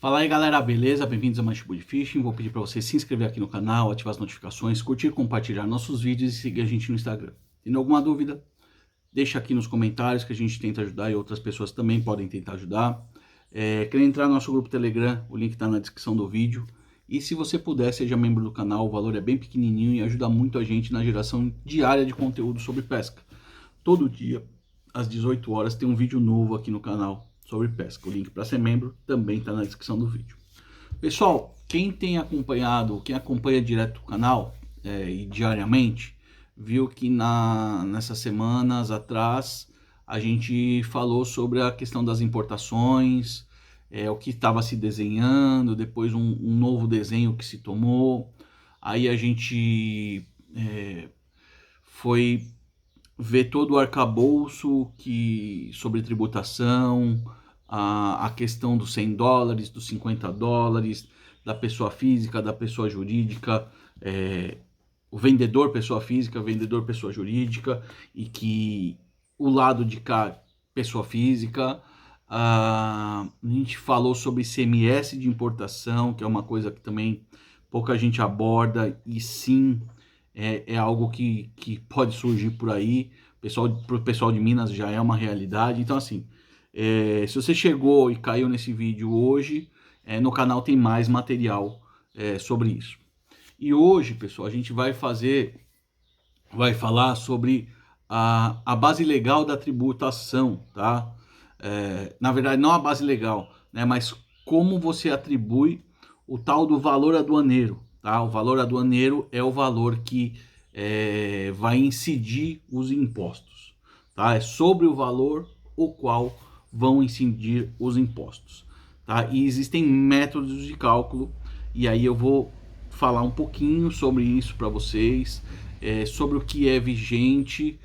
Fala aí galera, beleza? Bem-vindos a mais Tipo de Fishing. Vou pedir para você se inscrever aqui no canal, ativar as notificações, curtir, compartilhar nossos vídeos e seguir a gente no Instagram. Tendo alguma dúvida, deixa aqui nos comentários que a gente tenta ajudar e outras pessoas também podem tentar ajudar. Quer entrar no nosso grupo Telegram, o link está na descrição do vídeo. E se você puder, seja membro do canal, o valor é bem pequenininho e ajuda muito a gente na geração diária de conteúdo sobre pesca. Todo dia, às 18 horas, tem um vídeo novo aqui no canal sobre pesca. O link para ser membro também está na descrição do vídeo. Pessoal, quem tem acompanhado, quem acompanha direto o canal e diariamente, viu que nessas semanas atrás a gente falou sobre a questão das importações, o que estava se desenhando, depois um novo desenho que se tomou. Aí a gente foi ver todo o arcabouço sobre tributação, a questão dos $100, dos $50, da pessoa física, da pessoa jurídica, o vendedor pessoa física, vendedor pessoa jurídica, e que o lado de cá, pessoa física. A gente falou sobre ICMS de importação, que é uma coisa que também pouca gente aborda, e sim, é algo que pode surgir por aí. Para o pessoal de Minas já é uma realidade. Então, assim, se você chegou e caiu nesse vídeo hoje, no canal tem mais material sobre isso. E hoje, pessoal, a gente vai falar sobre a base legal da tributação, tá? Na verdade, não a base legal, né, mas como você atribui o tal do valor aduaneiro, tá? O valor aduaneiro é o valor que vai incidir os impostos, tá? É sobre o valor o qual vão incidir os impostos, tá? E existem métodos de cálculo, e aí eu vou falar um pouquinho sobre isso para vocês, sobre o que é vigente,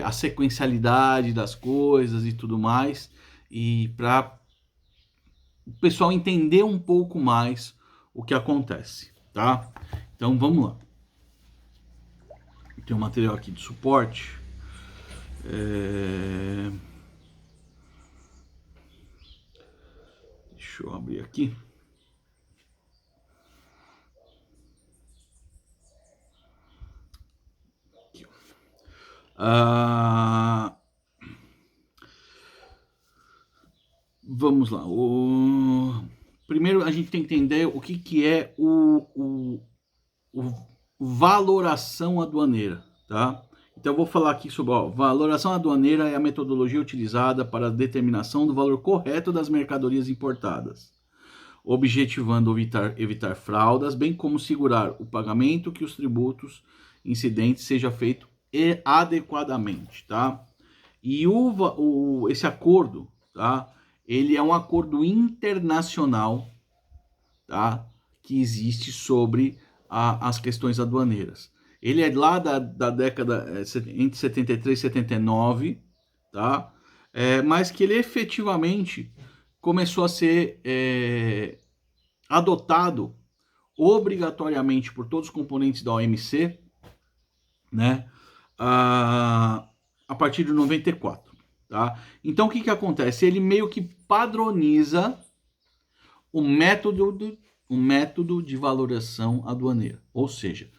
a sequencialidade das coisas e tudo mais, e para o pessoal entender um pouco mais o que acontece, tá? Então vamos lá. Tem um material aqui de suporte. Deixa eu abrir aqui. Vamos lá. Primeiro a gente tem que entender o que é o valoração aduaneira, tá? Então eu vou falar aqui sobre valoração aduaneira é a metodologia utilizada para a determinação do valor correto das mercadorias importadas, objetivando evitar fraudes, bem como segurar o pagamento que os tributos incidentes seja feito adequadamente, tá? E esse acordo, tá? Ele é um acordo internacional, tá? Que existe sobre as questões aduaneiras. Ele é lá da década entre 73 e 79, tá? Mas que ele efetivamente começou a ser adotado obrigatoriamente por todos os componentes da OMC, né? A partir de 94, tá? Então o que acontece? Ele meio que padroniza o método de valoração aduaneira, ou seja,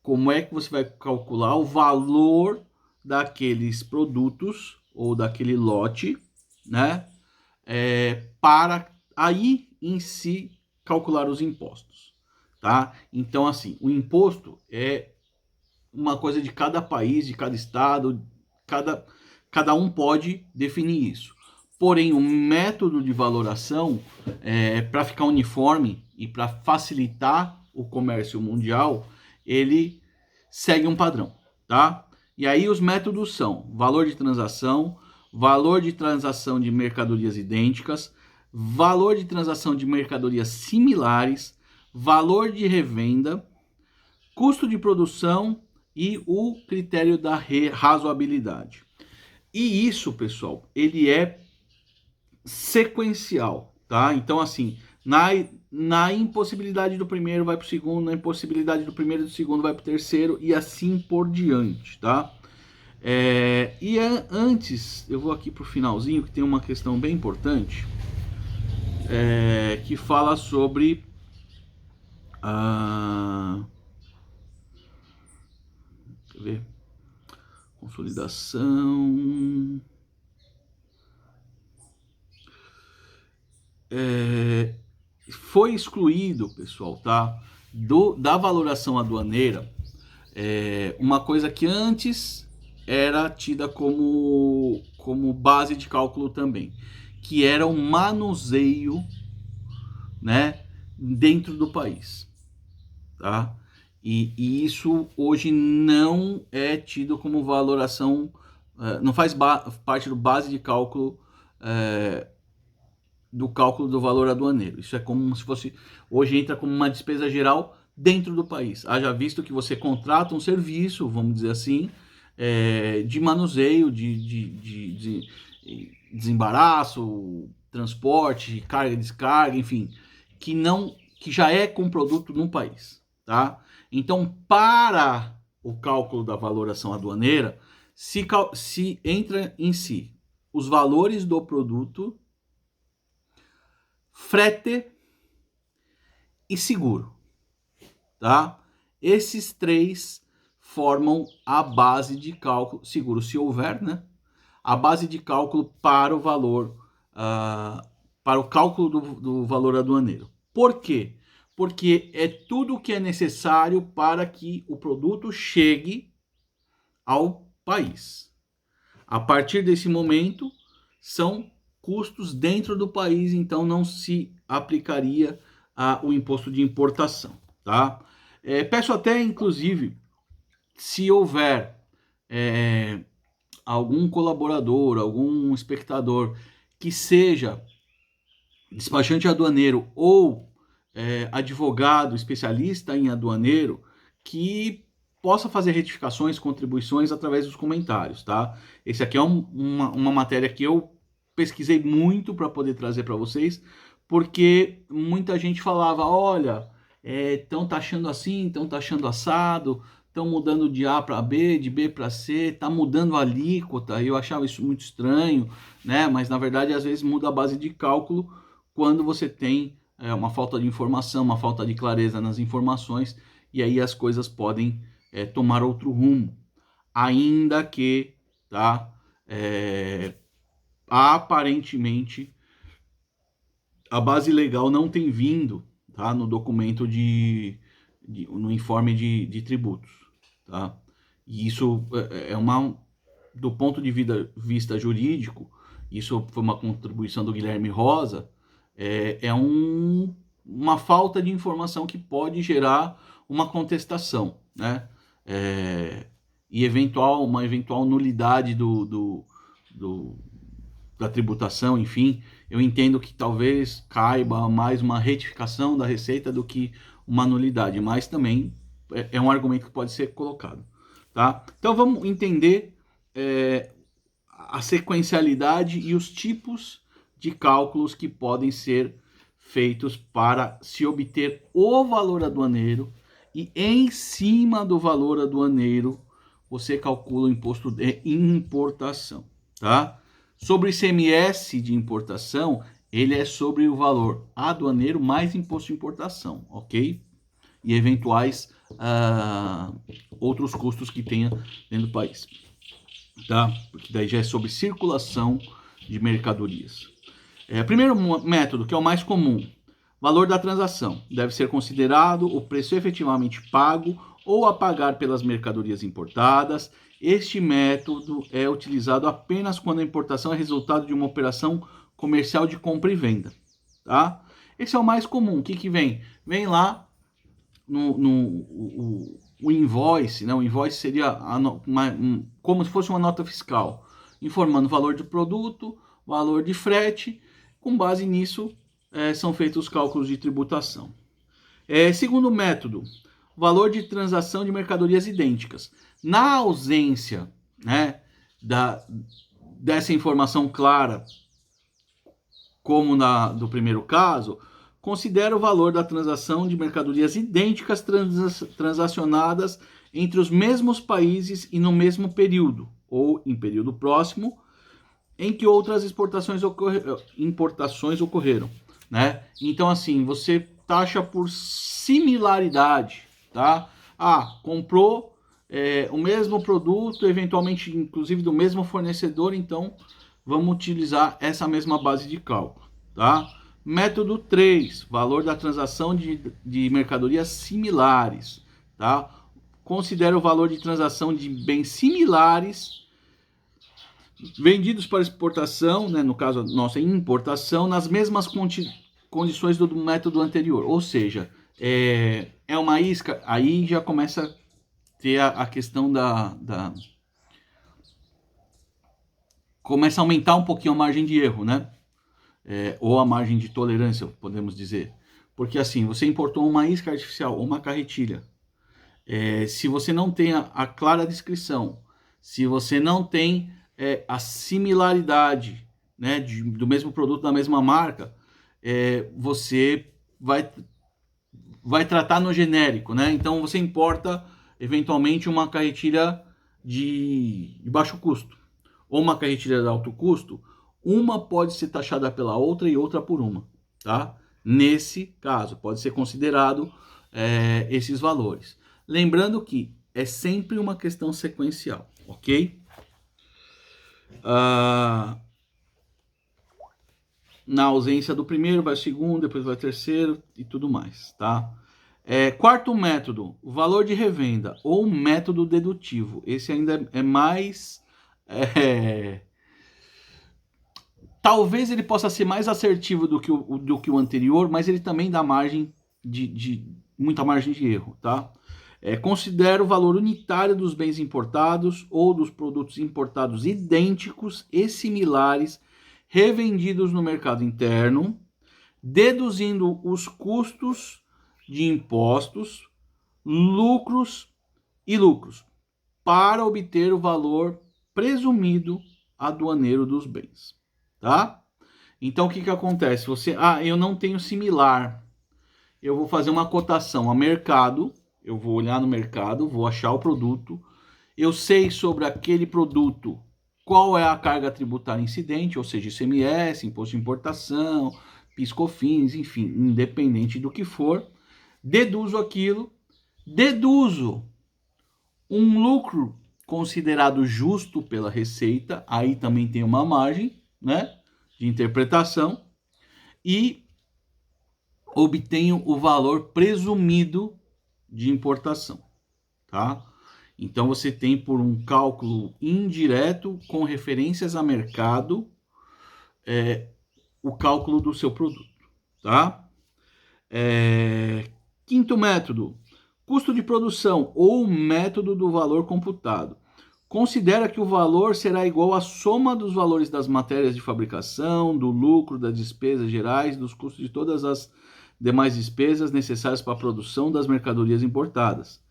como é que você vai calcular o valor daqueles produtos ou daquele lote, né? Para aí em si calcular os impostos, tá? Então, assim, o imposto é uma coisa de cada país, de cada estado, cada um pode definir isso. Porém, o método de valoração, para ficar uniforme e para facilitar o comércio mundial, ele segue um padrão, tá? E aí os métodos são valor de transação de mercadorias idênticas, valor de transação de mercadorias similares, valor de revenda, custo de produção e o critério da razoabilidade. E isso, pessoal, ele é sequencial, tá? Então, assim, na impossibilidade do primeiro vai para o segundo, na impossibilidade do primeiro e do segundo vai para o terceiro, e assim por diante, tá? Antes, eu vou aqui para o finalzinho, que tem uma questão bem importante. que fala sobre deixa eu ver, consolidação. Foi excluído, pessoal, tá? Da valoração aduaneira, uma coisa que antes era tida como base de cálculo também, que era o manuseio, né, dentro do país, tá? E isso hoje não é tido como valoração, não faz parte do base de cálculo, do cálculo do valor aduaneiro. Isso é como se fosse, hoje entra como uma despesa geral dentro do país. Haja visto que você contrata um serviço, vamos dizer assim, de manuseio, de desembaraço, transporte, carga e descarga, enfim, que já é com produto no país, tá? Então, para o cálculo da valoração aduaneira, se entra em si os valores do produto, frete e seguro, tá? Esses três formam a base de cálculo, seguro se houver, né? A base de cálculo para o valor, para o cálculo do valor aduaneiro. Por quê? Porque é tudo o que é necessário para que o produto chegue ao país. A partir desse momento, são custos dentro do país, então não se aplicaria o imposto de importação, tá? Peço até, inclusive, se houver algum colaborador, algum espectador que seja despachante aduaneiro ou advogado especialista em aduaneiro, que possa fazer retificações, contribuições através dos comentários, tá? Esse aqui é uma matéria que eu pesquisei muito para poder trazer para vocês, porque muita gente falava, olha, estão taxando assim, estão taxando assado, estão mudando de A para B, de B para C, está mudando a alíquota. Eu achava isso muito estranho, né? Mas na verdade às vezes muda a base de cálculo quando você tem uma falta de informação, uma falta de clareza nas informações, e aí as coisas podem tomar outro rumo, ainda que, tá? Aparentemente a base legal não tem vindo, tá, no documento no informe de tributos, tá? E isso do ponto de vista jurídico, isso foi uma contribuição do Guilherme Rosa, uma falta de informação que pode gerar uma contestação, né? E uma eventual nulidade da tributação, enfim, eu entendo que talvez caiba mais uma retificação da receita do que uma nulidade, mas também é um argumento que pode ser colocado, tá? Então vamos entender a sequencialidade e os tipos de cálculos que podem ser feitos para se obter o valor aduaneiro, e em cima do valor aduaneiro você calcula o imposto de importação, tá? Sobre o ICMS de importação, ele é sobre o valor aduaneiro mais imposto de importação, ok? E eventuais outros custos que tenha dentro do país, tá? Porque daí já é sobre circulação de mercadorias. Primeiro método, que é o mais comum, valor da transação. Deve ser considerado o preço efetivamente pago ou a pagar pelas mercadorias importadas. Este método é utilizado apenas quando a importação é resultado de uma operação comercial de compra e venda, tá? Esse é o mais comum. O que vem? Vem lá o invoice, né? O invoice seria como se fosse uma nota fiscal, informando o valor do produto, valor de frete. Com base nisso, são feitos os cálculos de tributação. Segundo método, valor de transação de mercadorias idênticas. Na ausência, né, dessa informação clara, como do primeiro caso, considera o valor da transação de mercadorias idênticas transacionadas entre os mesmos países e no mesmo período, ou em período próximo, em que outras importações ocorreram. né? Então, assim, você taxa por similaridade, tá? Ah, comprou o mesmo produto, eventualmente, inclusive do mesmo fornecedor, então vamos utilizar essa mesma base de cálculo, tá? Método 3, valor da transação de mercadorias similares, tá? Considera o valor de transação de bens similares vendidos para exportação, né, no caso nossa importação, nas mesmas condições do método anterior. Ou seja, é uma isca, aí já começa a ter a questão começa a aumentar um pouquinho a margem de erro, né? Ou a margem de tolerância, podemos dizer. Porque assim, você importou uma isca artificial ou uma carretilha. Se você não tem a clara descrição, se você não tem a similaridade, né, do mesmo produto da mesma marca, você vai tratar no genérico, né? Então você importa eventualmente uma carretilha de baixo custo ou uma carretilha de alto custo, uma pode ser taxada pela outra e outra por uma, tá? Nesse caso, pode ser considerado esses valores. Lembrando que é sempre uma questão sequencial, ok? Na ausência do primeiro, vai o segundo, depois vai o terceiro e tudo mais, tá? Quarto método, o valor de revenda ou método dedutivo. Esse ainda é mais... talvez ele possa ser mais assertivo do que o anterior, mas ele também dá margem muita margem de erro, tá? Considera o valor unitário dos bens importados ou dos produtos importados idênticos e similares revendidos no mercado interno, deduzindo os custos de impostos, lucros para obter o valor presumido aduaneiro dos bens, tá? Então o que acontece? Eu não tenho similar. Eu vou fazer uma cotação a mercado, eu vou olhar no mercado, vou achar o produto, eu sei sobre aquele produto qual é a carga tributária incidente, ou seja, ICMS, imposto de importação, PIS/COFINS, enfim, independente do que for, deduzo aquilo, deduzo um lucro considerado justo pela Receita, aí também tem uma margem, né, de interpretação, e obtenho o valor presumido de importação, tá? Então você tem por um cálculo indireto com referências a mercado o cálculo do seu produto, tá? Quinto método, custo de produção ou método do valor computado. Considera que o valor será igual à soma dos valores das matérias de fabricação, do lucro, das despesas gerais, dos custos de todas as demais despesas necessárias para a produção das mercadorias importadas.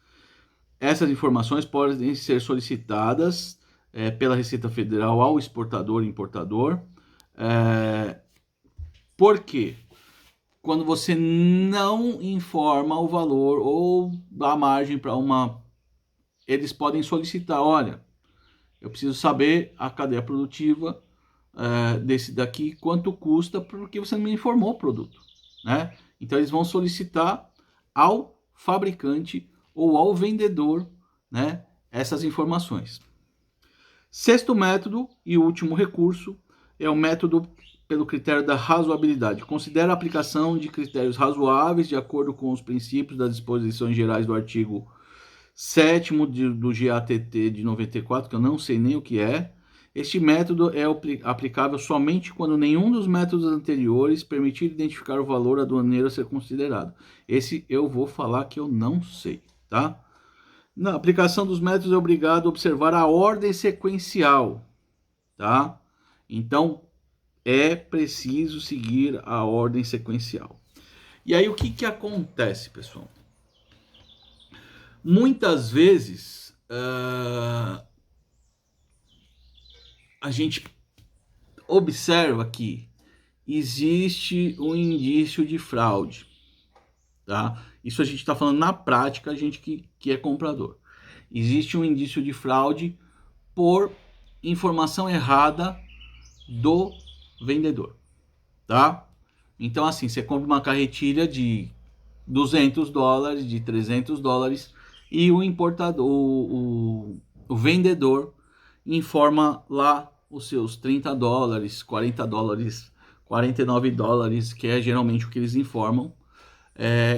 Essas informações podem ser solicitadas pela Receita Federal ao exportador e importador. Por quê? Quando você não informa o valor ou dá margem para eles podem solicitar, olha, eu preciso saber a cadeia produtiva desse daqui, quanto custa, porque você não me informou o produto, né? Então eles vão solicitar ao fabricante ou ao vendedor, né, essas informações. Sexto método e último recurso é o método pelo critério da razoabilidade. Considera a aplicação de critérios razoáveis de acordo com os princípios das disposições gerais do artigo 7º do GATT de 94, que eu não sei nem o que é. Este método é aplicável somente quando nenhum dos métodos anteriores permitir identificar o valor aduaneiro a ser considerado. Esse eu vou falar que eu não sei, tá? Na aplicação dos métodos é obrigado a observar a ordem sequencial, tá? Então, é preciso seguir a ordem sequencial. E aí, o que acontece, pessoal? Muitas vezes, a gente observa que existe um indício de fraude, tá? Isso a gente está falando na prática, a gente que é comprador. Existe um indício de fraude por informação errada do vendedor, tá? Então, assim, você compra uma carretilha de $200, de $300, e o importador, o vendedor informa lá os seus $30, $40, $49, que é geralmente o que eles informam,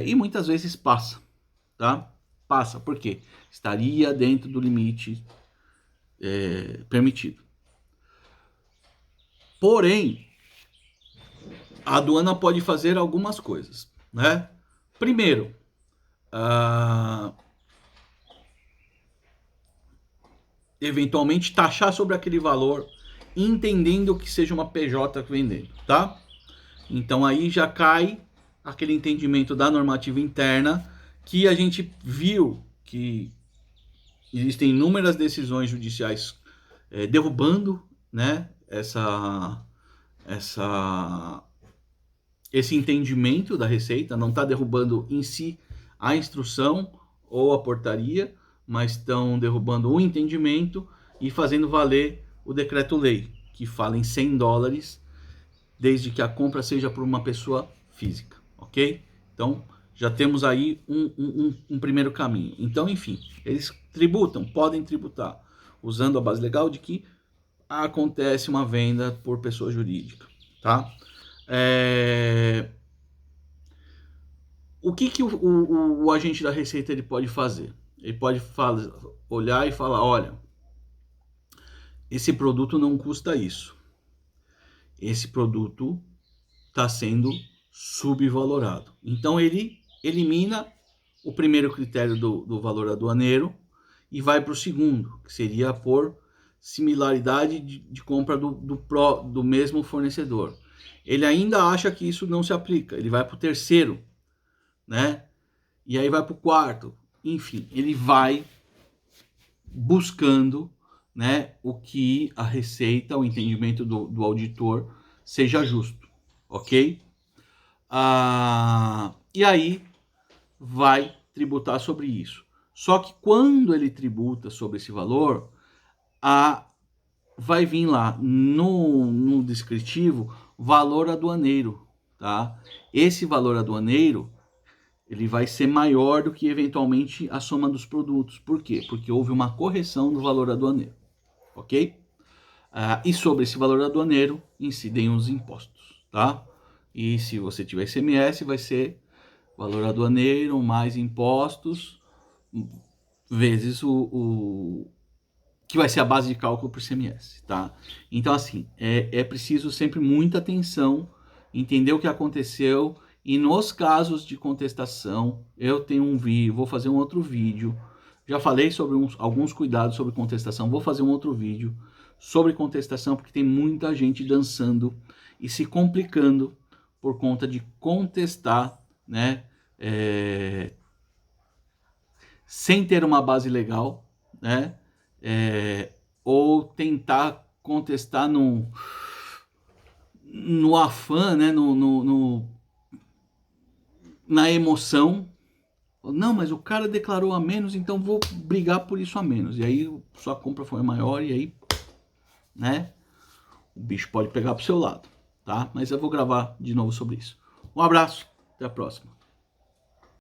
e muitas vezes passa, tá? Passa, por quê? Estaria dentro do limite permitido. Porém, a aduana pode fazer algumas coisas, né? Primeiro, eventualmente taxar sobre aquele valor, entendendo que seja uma PJ vendendo, tá? Então aí já cai aquele entendimento da normativa interna, que a gente viu que existem inúmeras decisões judiciais derrubando, né, esse entendimento da Receita. Não está derrubando em si a instrução ou a portaria, mas estão derrubando o entendimento e fazendo valer o decreto-lei, que fala em $100, desde que a compra seja por uma pessoa física, ok? Então, já temos aí um primeiro caminho. Então, enfim, eles tributam, podem tributar, usando a base legal de que acontece uma venda por pessoa jurídica, tá? O que o agente da Receita ele pode fazer? Ele pode olhar e falar, olha, esse produto não custa isso. Esse produto está sendo subvalorado. Então ele elimina o primeiro critério do valor aduaneiro e vai para o segundo, que seria por similaridade de compra do mesmo fornecedor. Ele ainda acha que isso não se aplica, ele vai para o terceiro, né? E aí vai para o quarto. Enfim, ele vai buscando, né, o que a Receita, o entendimento do auditor seja justo, ok? E aí vai tributar sobre isso. Só que quando ele tributa sobre esse valor, vai vir lá no descritivo valor aduaneiro, tá? Esse valor aduaneiro ele vai ser maior do que eventualmente a soma dos produtos. Por quê? Porque houve uma correção do valor aduaneiro, ok? E sobre esse valor aduaneiro incidem os impostos, tá? E se você tiver ICMS, vai ser valor aduaneiro mais impostos vezes que vai ser a base de cálculo para o ICMS, tá? Então, assim, é preciso sempre muita atenção, entender o que aconteceu, e nos casos de contestação, eu tenho vou fazer um outro vídeo. Já falei sobre alguns cuidados sobre contestação, vou fazer um outro vídeo sobre contestação, porque tem muita gente dançando e se complicando por conta de contestar, né, sem ter uma base legal, né, ou tentar contestar no afã, né, na emoção. Não, mas o cara declarou a menos, então vou brigar por isso a menos. E aí sua compra foi maior e aí, né, o bicho pode pegar pro seu lado, tá? Mas eu vou gravar de novo sobre isso. Um abraço, até a próxima.